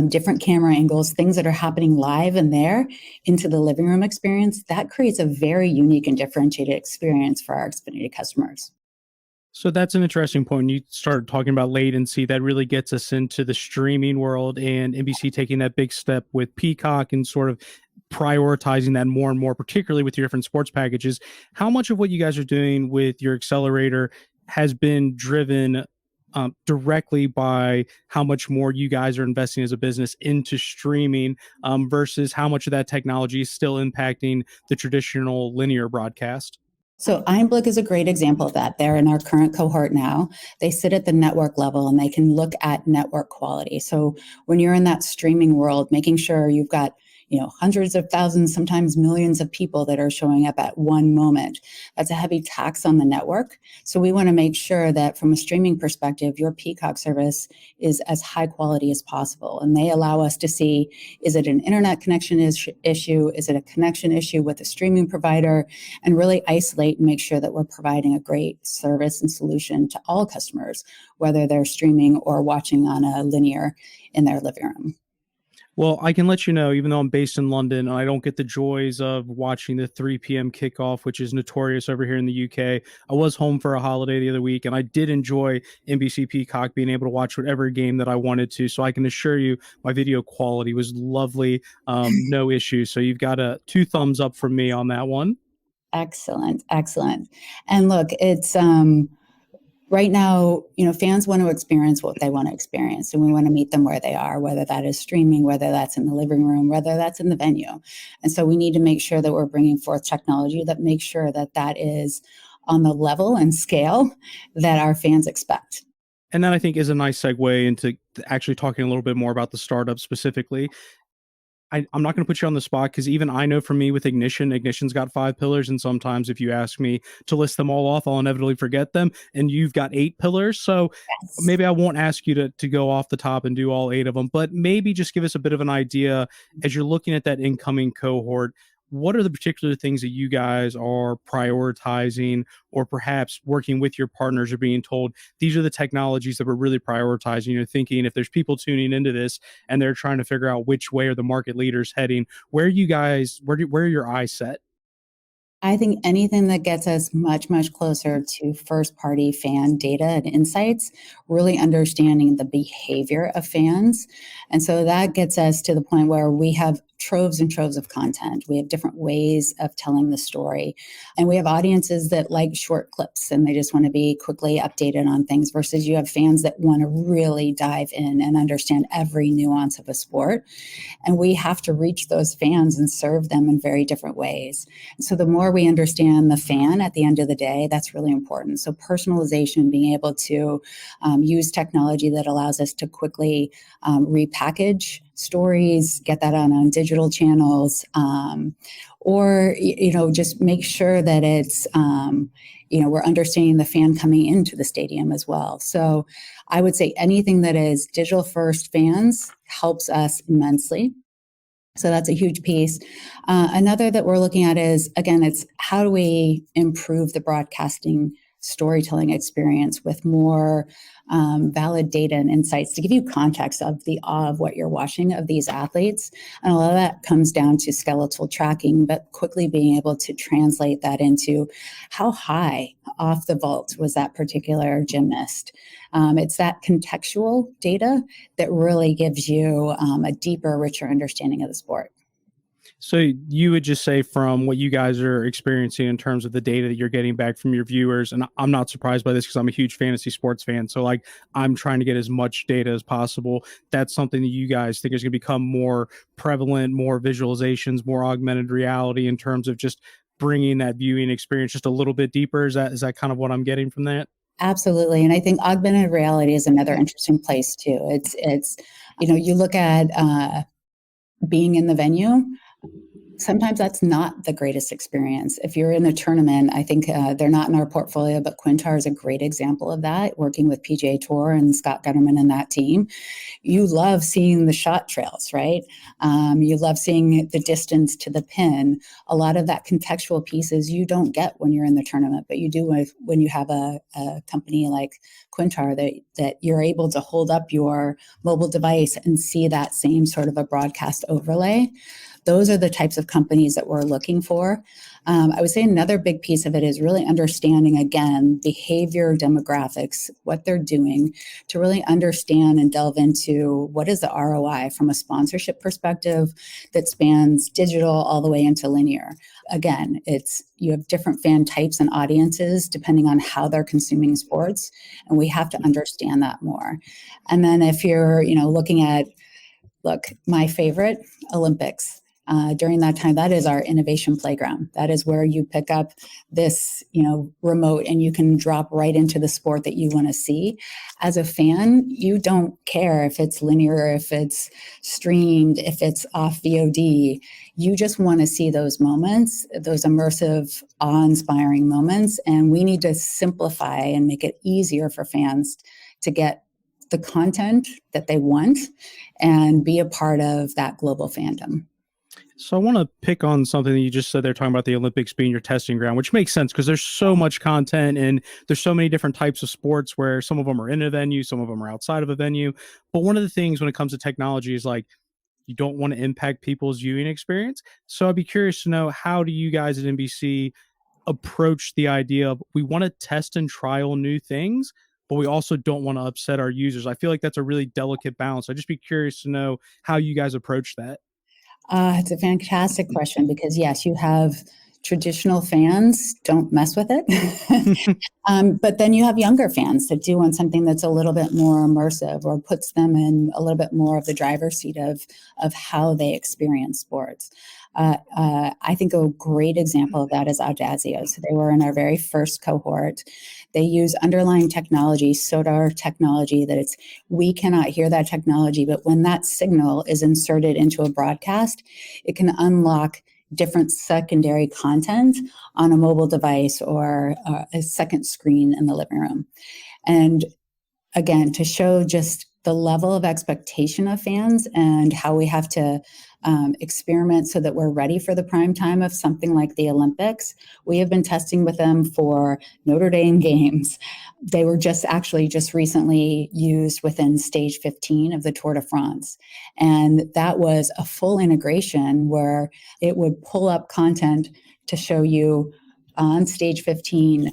different camera angles, things that are happening live and there into the living room experience, that creates a very unique and differentiated experience for our Xfinity customers. So that's an interesting point. You started talking about latency. That really gets us into the streaming world and NBC taking that big step with Peacock and sort of prioritizing that more and more, particularly with your different sports packages. How much of what you guys are doing with your accelerator has been driven directly by how much more you guys are investing as a business into streaming versus how much of that technology is still impacting the traditional linear broadcast? So Einblick is a great example of that. They're in our current cohort now. They sit at the network level and they can look at network quality. So when you're in that streaming world, making sure you've got hundreds of thousands, sometimes millions of people that are showing up at one moment. That's a heavy tax on the network. So we want to make sure that from a streaming perspective, your Peacock service is as high quality as possible. And they allow us to see, is it an internet connection issue? Is it a connection issue with a streaming provider? And really isolate and make sure that we're providing a great service and solution to all customers, whether they're streaming or watching on a linear in their living room. Well, I can let you know, even though I'm based in London, I don't get the joys of watching the 3 p.m. kickoff, which is notorious over here in the UK. I was home for a holiday the other week, and I did enjoy NBC Peacock being able to watch whatever game that I wanted to. So I can assure you my video quality was lovely, no issues. So you've got 2 thumbs up from me on that one. Excellent, excellent. And look, it's right now, fans want to experience what they want to experience, and we want to meet them where they are, whether that is streaming, whether that's in the living room, whether that's in the venue. And so we need to make sure that we're bringing forth technology that makes sure that that is on the level and scale that our fans expect. And that, I think, is a nice segue into actually talking a little bit more about the startup specifically. I'm not going to put you on the spot because even I know for me with Ignition's got 5 pillars. And sometimes if you ask me to list them all off, I'll inevitably forget them. And you've got 8 pillars. So Yes. maybe I won't ask you to go off the top and do all 8 of them, but maybe just give us a bit of an idea as you're looking at that incoming cohort. What are the particular things that you guys are prioritizing, or perhaps working with your partners or being told these are the technologies that we're really prioritizing? You're thinking if there's people tuning into this and they're trying to figure out which way are the market leaders heading, where are your eyes set? I think anything that gets us much, much closer to first-party fan data and insights, really understanding the behavior of fans. And so that gets us to the point where we have troves and troves of content. We have different ways of telling the story. And we have audiences that like short clips and they just want to be quickly updated on things, versus you have fans that want to really dive in and understand every nuance of a sport. And we have to reach those fans and serve them in very different ways. So the more we understand the fan at the end of the day, that's really important. So personalization, being able to use technology that allows us to quickly repackage stories, get that on digital channels, or just make sure that it's we're understanding the fan coming into the stadium as well. So I would say anything that is digital first fans helps us immensely. So that's a huge piece. Another that we're looking at is, again, it's how do we improve the broadcasting storytelling experience with more valid data and insights to give you context of the awe of what you're watching of these athletes. And a lot of that comes down to skeletal tracking, but quickly being able to translate that into how high off the vault was that particular gymnast. It's that contextual data that really gives you a deeper, richer understanding of the sport. So you would just say from what you guys are experiencing in terms of the data that you're getting back from your viewers, and I'm not surprised by this because I'm a huge fantasy sports fan. So I'm trying to get as much data as possible. That's something that you guys think is going to become more prevalent, more visualizations, more augmented reality in terms of just bringing that viewing experience just a little bit deeper. Is that kind of what I'm getting from that? Absolutely. And I think augmented reality is another interesting place too. It's you look at being in the venue. Sometimes that's not the greatest experience. If you're in a tournament, I think they're not in our portfolio, but Quintar is a great example of that, working with PGA Tour and Scott Gunnerman and that team. You love seeing the shot trails, right? You love seeing the distance to the pin. A lot of that contextual pieces you don't get when you're in the tournament, but you do when you have a company like Quintar that you're able to hold up your mobile device and see that same sort of a broadcast overlay. Those are the types of companies that we're looking for. I would say another big piece of it is really understanding, again, behavior demographics, what they're doing, to really understand and delve into what is the ROI from a sponsorship perspective that spans digital all the way into linear. Again, you have different fan types and audiences depending on how they're consuming sports, and we have to understand that more. And then if you're, looking at, my favorite, Olympics. During that time, that is our innovation playground. That is where you pick up this, remote and you can drop right into the sport that you want to see. As a fan, you don't care if it's linear, if it's streamed, if it's off VOD. You just want to see those moments, those immersive, awe-inspiring moments. And we need to simplify and make it easier for fans to get the content that they want and be a part of that global fandom. So I want to pick on something that you just said there, talking about the Olympics being your testing ground, which makes sense because there's so much content and there's so many different types of sports where some of them are in a venue, some of them are outside of a venue. But one of the things when it comes to technology is you don't want to impact people's viewing experience. So I'd be curious to know, how do you guys at NBC approach the idea of, we want to test and trial new things, but we also don't want to upset our users? I feel like that's a really delicate balance. I'd just be curious to know how you guys approach that. It's a fantastic question because, yes, you have traditional fans, don't mess with it. But then you have younger fans that do want something that's a little bit more immersive or puts them in a little bit more of the driver's seat of how they experience sports. I think a great example of that is Audazio. So they were in our very first cohort. They use underlying technology, SODAR technology, we cannot hear that technology, but when that signal is inserted into a broadcast, it can unlock different secondary content on a mobile device or a second screen in the living room. And again, to show just the level of expectation of fans and how we have to experiment so that we're ready for the prime time of something like the Olympics. We have been testing with them for Notre Dame games. They were just recently used within stage 15 of the Tour de France. And that was a full integration where it would pull up content to show you on stage 15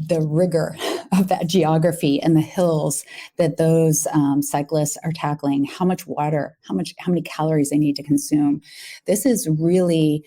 the rigor of that geography and the hills that those cyclists are tackling, how much water, how many calories they need to consume. This is really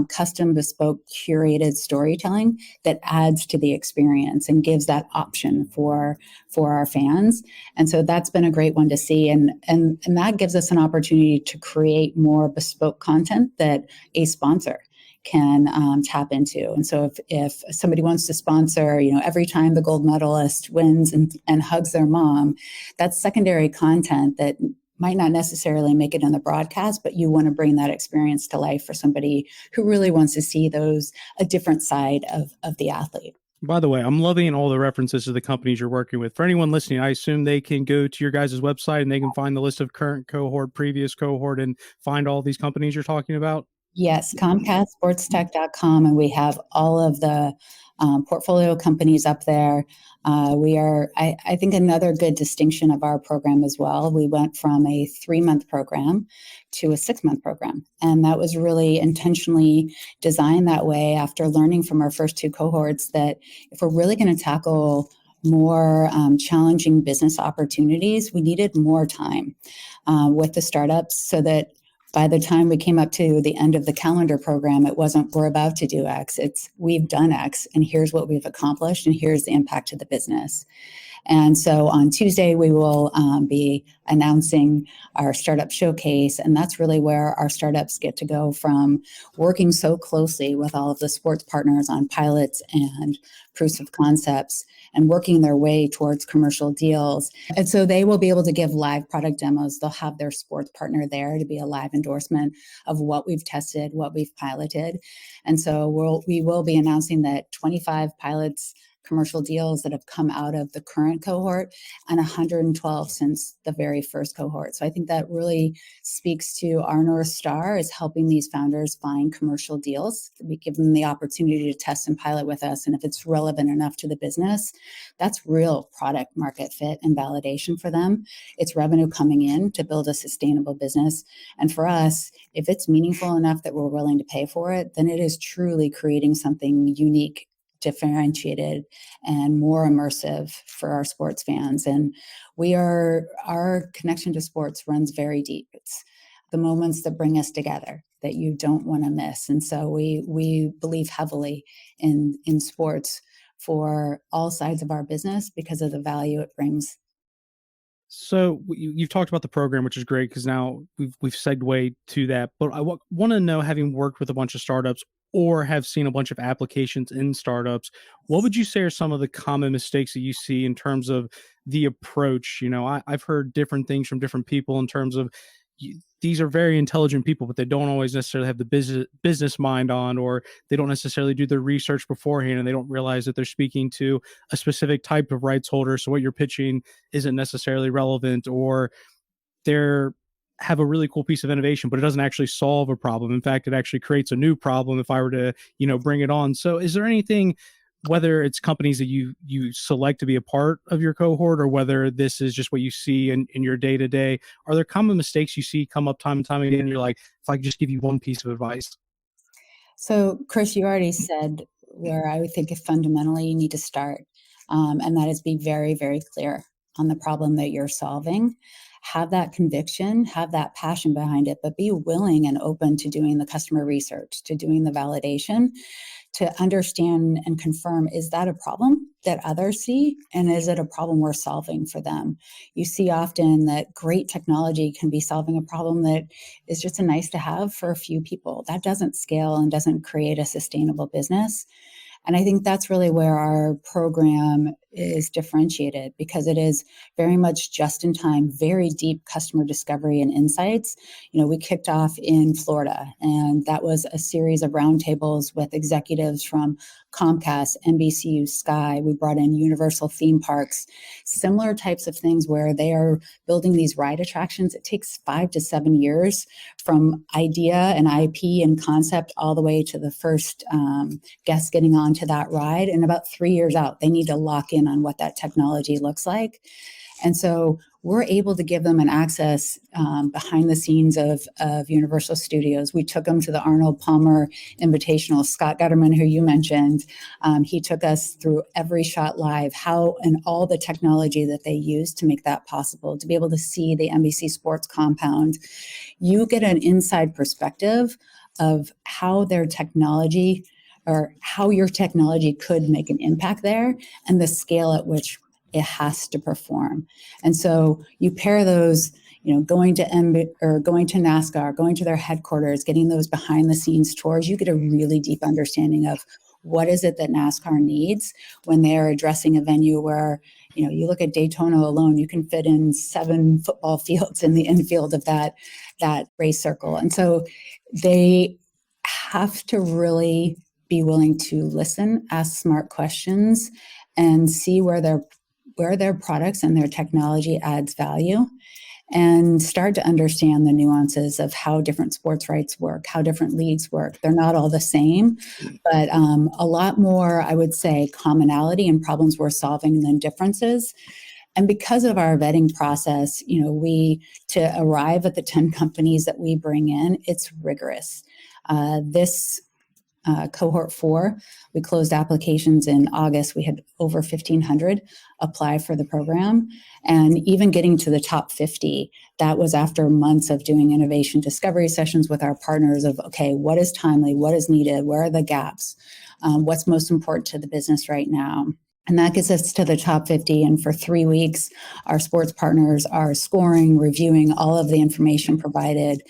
custom, bespoke, curated storytelling that adds to the experience and gives that option for our fans. And so that's been a great one to see. And that gives us an opportunity to create more bespoke content that a sponsor can tap into. And so if somebody wants to sponsor, every time the gold medalist wins and hugs their mom, that's secondary content that might not necessarily make it in the broadcast, but you want to bring that experience to life for somebody who really wants to see a different side of the athlete. By the way, I'm loving all the references to the companies you're working with. For anyone listening, I assume they can go to your guys' website and they can find the list of current cohort, previous cohort, and find all these companies you're talking about. Yes, Comcast SportsTech.com, and we have all of the portfolio companies up there. I think another good distinction of our program as well, we went from a 3-month program to a 6-month program. And that was really intentionally designed that way after learning from our first 2 cohorts that if we're really going to tackle more challenging business opportunities, we needed more time with the startups so that by the time we came up to the end of the calendar program, it wasn't, we're about to do X. It's, we've done X, and here's what we've accomplished, and here's the impact to the business. And so on Tuesday, we will be announcing our startup showcase. And that's really where our startups get to go from working so closely with all of the sports partners on pilots and proofs of concepts and working their way towards commercial deals. And so they will be able to give live product demos. They'll have their sports partner there to be a live endorsement of what we've tested, what we've piloted. And so we will be announcing that 25 pilots, commercial deals that have come out of the current cohort, and 112 since the very first cohort. So I think that really speaks to our North Star is helping these founders find commercial deals. We give them the opportunity to test and pilot with us. And if it's relevant enough to the business, that's real product market fit and validation for them. It's revenue coming in to build a sustainable business. And for us, if it's meaningful enough that we're willing to pay for it, then it is truly creating something unique, differentiated, and more immersive for our sports fans. And our connection to sports runs very deep. It's the moments that bring us together that you don't want to miss. And so we believe heavily in sports for all sides of our business because of the value it brings. So you've talked about the program, which is great because now we've segued to that. But I want to know, having worked with a bunch of startups or have seen a bunch of applications in startups, what would you say are some of the common mistakes that you see in terms of the approach? I've heard different things from different people in terms of these are very intelligent people, but they don't always necessarily have the business mind on, or they don't necessarily do their research beforehand, and they don't realize that they're speaking to a specific type of rights holder. So what you're pitching isn't necessarily relevant, or they're have a really cool piece of innovation, but it doesn't actually solve a problem. In fact, it actually creates a new problem if I were to, bring it on. So is there anything, whether it's companies that you select to be a part of your cohort, or whether this is just what you see in your day-to-day, are there common mistakes you see come up time and time again? And you're like, if I could just give you one piece of advice. So, Chris, you already said where I would think if fundamentally you need to start, and that is be very, very clear on the problem that you're solving. Have that conviction, have that passion behind it, but be willing and open to doing the customer research, to doing the validation, to understand and confirm, is that a problem that others see? And is it a problem we're solving for them? You see often that great technology can be solving a problem that is just a nice to have for a few people. That doesn't scale and doesn't create a sustainable business. And I think that's really where our program is differentiated, because it is very much just in time, very deep customer discovery and insights. We kicked off in Florida, and that was a series of roundtables with executives from Comcast, NBCU, Sky. We brought in Universal theme parks, similar types of things where they are building these ride attractions. It takes 5 to 7 years from idea and IP and concept all the way to the first guest getting onto that ride. And about 3 years out, they need to lock in on what that technology looks like. And so we're able to give them an access behind the scenes of Universal Studios. We took them to the Arnold Palmer Invitational. Scott Gutterman, who you mentioned, he took us through every shot live, how and all the technology that they use to make that possible, to be able to see the NBC Sports compound. You get an inside perspective of how their technology, or how your technology could make an impact there, and the scale at which it has to perform. And so you pair those, going to NASCAR, going to their headquarters, getting those behind the scenes tours, you get a really deep understanding of what is it that NASCAR needs when they're addressing a venue where, you look at Daytona alone, you can fit in 7 football fields in the infield of that race circle. And so they have to really be willing to listen, ask smart questions, and see where their products and their technology adds value, and start to understand the nuances of how different sports rights work, how different leagues work. They're not all the same, but a lot more, I would say, commonality and problems we're solving than differences. And because of our vetting process, to arrive at the 10 companies that we bring in, it's rigorous. This cohort 4, we closed applications in August. We had over 1,500 apply for the program. And even getting to the top 50, that was after months of doing innovation discovery sessions with our partners of, okay, what is timely? What is needed? Where are the gaps? What's most important to the business right now? And that gets us to the top 50. And for 3 weeks, our sports partners are scoring, reviewing all of the information provided,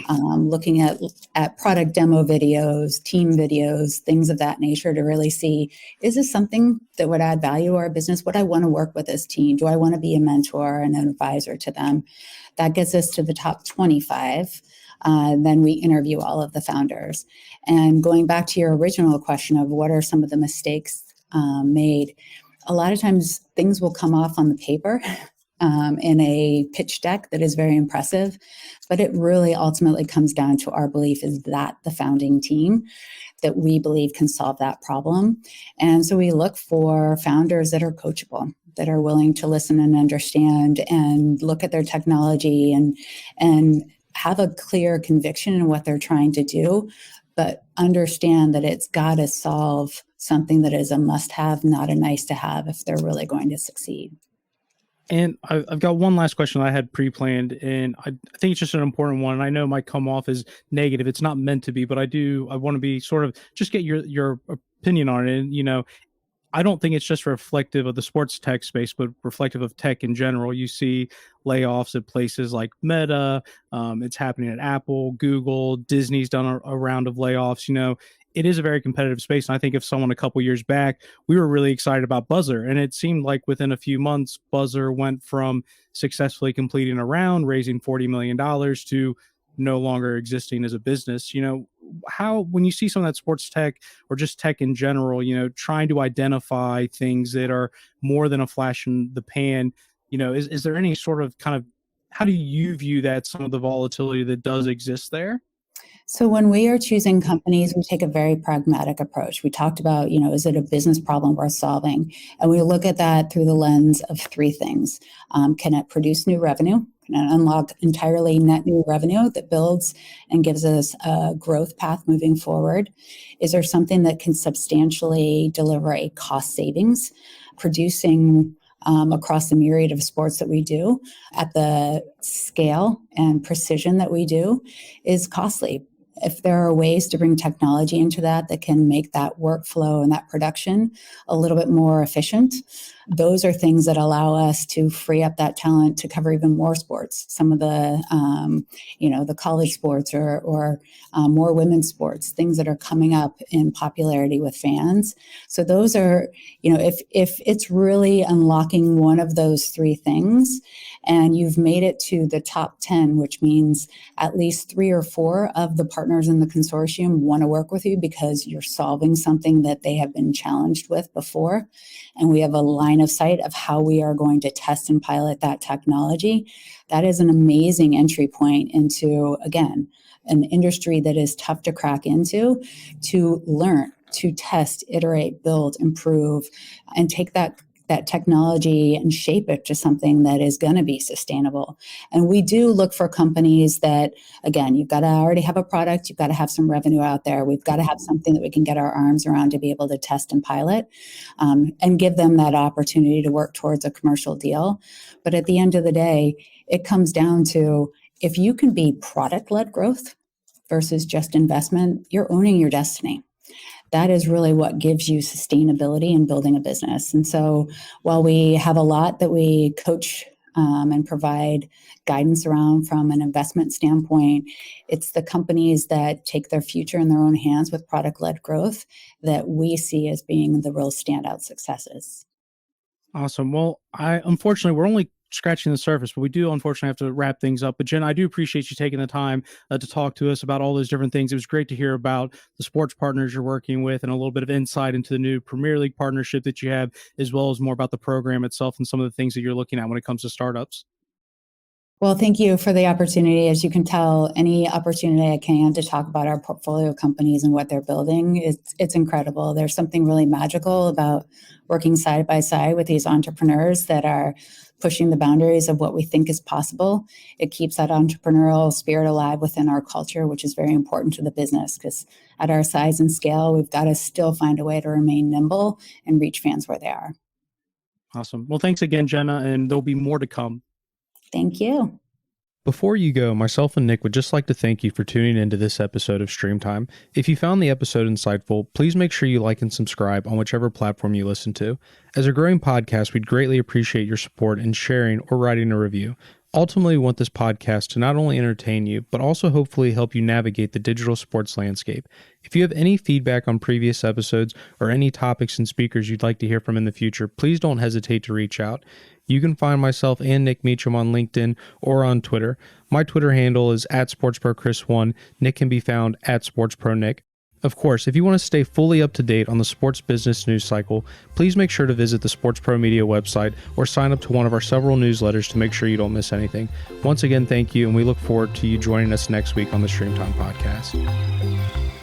looking at product demo videos, team videos, things of that nature to really see, is this something that would add value to our business? Would I want to work with this team? Do I want to be a mentor and an advisor to them? That gets us to the top 25. Then we interview all of the founders. And going back to your original question of what are some of the mistakes made, a lot of times things will come off on the paper in a pitch deck that is very impressive, but it really ultimately comes down to our belief is that the founding team that we believe can solve that problem. And so we look for founders that are coachable, that are willing to listen and understand and look at their technology and have a clear conviction in what they're trying to do, but understand that it's got to solve something that is a must-have, not a nice-to-have, if they're really going to succeed. And I've got one last question I had pre-planned, and I think it's just an important one. And I know it might come off as negative. It's not meant to be, but I want to be sort of just get your opinion on it. And, I don't think it's just reflective of the sports tech space, but reflective of tech in general. You see layoffs at places like Meta. It's happening at Apple, Google, Disney's done a round of layoffs. It is a very competitive space. And I think if someone a couple years back, we were really excited about Buzzer. And it seemed like within a few months, Buzzer went from successfully completing a round, raising $40 million to no longer existing as a business. How, when you see some of that sports tech or just tech in general, trying to identify things that are more than a flash in the pan, is there any sort of kind of, how do you view that, some of the volatility that does exist there? So when we are choosing companies, we take a very pragmatic approach. We talked about, is it a business problem worth solving? And we look at that through the lens of three things. Can it produce new revenue? Can it unlock entirely net new revenue that builds and gives us a growth path moving forward? Is there something that can substantially deliver a cost savings, producing across the myriad of sports that we do at the scale and precision that we do is costly. If there are ways to bring technology into that can make that workflow and that production a little bit more efficient, those are things that allow us to free up that talent to cover even more sports. Some of the, the college sports or more women's sports, things that are coming up in popularity with fans. So those are, if it's really unlocking one of those three things, and you've made it to the top 10, which means at least 3 or 4 of the partners in the consortium want to work with you because you're solving something that they have been challenged with before. And we have a line of sight of how we are going to test and pilot that technology. That is an amazing entry point into, again, an industry that is tough to crack into, to learn, to test, iterate, build, improve, and take that technology and shape it to something that is going to be sustainable. And we do look for companies that, again, you've got to already have a product, you've got to have some revenue out there, we've got to have something that we can get our arms around to be able to test and pilot, and give them that opportunity to work towards a commercial deal. But at the end of the day, it comes down to, if you can be product-led growth versus just investment, you're owning your destiny. That is really what gives you sustainability in building a business. And so while we have a lot that we coach and provide guidance around from an investment standpoint, it's the companies that take their future in their own hands with product-led growth that we see as being the real standout successes. Awesome. Well, unfortunately, we're only scratching the surface, but we do unfortunately have to wrap things up. But Jen, I do appreciate you taking the time to talk to us about all those different things. It was great to hear about the sports partners you're working with and a little bit of insight into the new Premier League partnership that you have, as well as more about the program itself and some of the things that you're looking at when it comes to startups. Well, thank you for the opportunity. As you can tell, any opportunity I can to talk about our portfolio companies and what they're building, it's incredible. There's something really magical about working side by side with these entrepreneurs that are pushing the boundaries of what we think is possible. It keeps that entrepreneurial spirit alive within our culture, which is very important to the business, because at our size and scale, we've got to still find a way to remain nimble and reach fans where they are. Awesome. Well, thanks again, Jenna, and there'll be more to come. Thank you. Before you go, myself and Nick would just like to thank you for tuning into this episode of Streamtime. If you found the episode insightful, please make sure you like and subscribe on whichever platform you listen to. As a growing podcast, we'd greatly appreciate your support in sharing or writing a review. Ultimately, we want this podcast to not only entertain you, but also hopefully help you navigate the digital sports landscape. If you have any feedback on previous episodes or any topics and speakers you'd like to hear from in the future, please don't hesitate to reach out. You can find myself and Nick Meacham on LinkedIn or on Twitter. My Twitter handle is @SportsProChris1. Nick can be found @SportsProNick. Of course, if you want to stay fully up to date on the sports business news cycle, please make sure to visit the Sports Pro Media website or sign up to one of our several newsletters to make sure you don't miss anything. Once again, thank you, and we look forward to you joining us next week on the Streamtime Podcast.